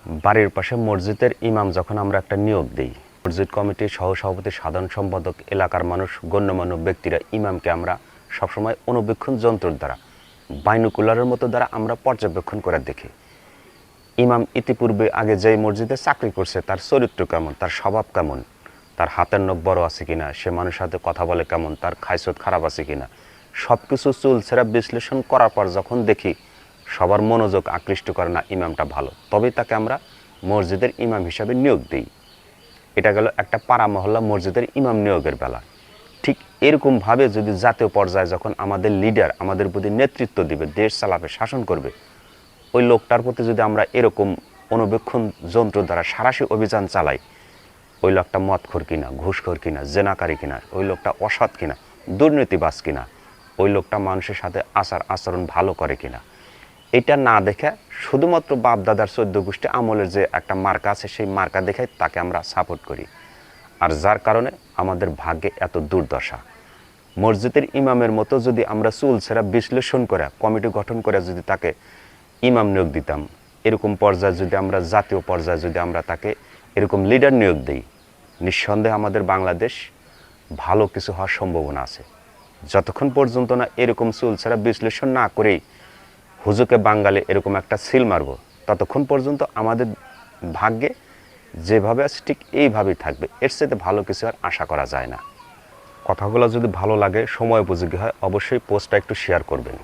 বাড়ির পাশে মসজিদের ইমাম যখন আমরা একটা নিয়োগ দিই, মসজিদ কমিটির সহসভাপতি, সাধারণ সম্পাদক, এলাকার মানুষ, গণ্যমান্য ব্যক্তিরা ইমামকে আমরা সবসময় অনুবীক্ষণ যন্ত্রের দ্বারা, বাইনোকুলারের মতো দ্বারা আমরা পর্যবেক্ষণ করে দেখি ইমাম ইতিপূর্বে আগে যে মসজিদে চাকরি করছে তার চরিত্র কেমন, তার স্বভাব কেমন, তার হাতের নখ বড় আছে কিনা, সে মানুষের সাথে কথা বলে কেমন, তার খাইসত খারাপ আছে কিনা, সব কিছু চুলচেরা বিশ্লেষণ করার পর যখন দেখি সবার মনোযোগ আকৃষ্ট করে না ইমামটা ভালো, তবেই তাকে আমরা মসজিদের ইমাম হিসাবে নিয়োগ দিই। এটা গেল একটা পাড়া মহল্লা মসজিদের ইমাম নিয়োগের বেলা। ঠিক এরকমভাবে যদি জাতীয় পর্যায়ে যখন আমাদের লিডার আমাদের প্রতি নেতৃত্ব দিবে, দেশ চালাবে, শাসন করবে, ওই লোকটার প্রতি যদি আমরা এরকম অনুবীক্ষণ যন্ত্র দ্বারা সাঁড়াশি অভিযান চালাই, ওই লোকটা মদখোর কিনা, ঘুষখোর কিনা, জেনাকারী কিনা, ওই লোকটা অসৎ কিনা, দুর্নীতিবাজ কিনা, ওই লোকটা মানুষের সাথে আচরণ ভালো করে কিনা, এটা না দেখে শুধুমাত্র বাপ দাদার 14 গোষ্ঠী আমলের যে একটা মার্কা আছে সেই মার্কা দেখে তাকে আমরা সাপোর্ট করি। আর যার কারণে আমাদের ভাগ্যে এত দুর্দশা। মসজিদের ইমামের মতো যদি আমরা চুলচেরা বিশ্লেষণ করে কমিটি গঠন করে যদি তাকে ইমাম নিয়োগ দিতাম, এরকম পর্যায়ে যদি আমরা জাতীয় পর্যায়ে যদি আমরা তাকে এরকম লিডার নিয়োগ দিই, নিঃসন্দেহে আমাদের বাংলাদেশ ভালো কিছু হওয়ার সম্ভাবনা আছে। যতক্ষণ পর্যন্ত না এরকম চুলচেরা বিশ্লেষণ না করেই হুজুকে বাঙালি এরকম একটা সিল মারব, ততক্ষণ পর্যন্ত আমাদের ভাগ্যে যেভাবে আছে ঠিক এইভাবেই থাকবে। এর সাথে ভালো কিছু আর আশা করা যায় না। কথাগুলো যদি ভালো লাগে, সময় উপযোগী হয়, অবশ্যই পোস্টটা একটু শেয়ার করবেন।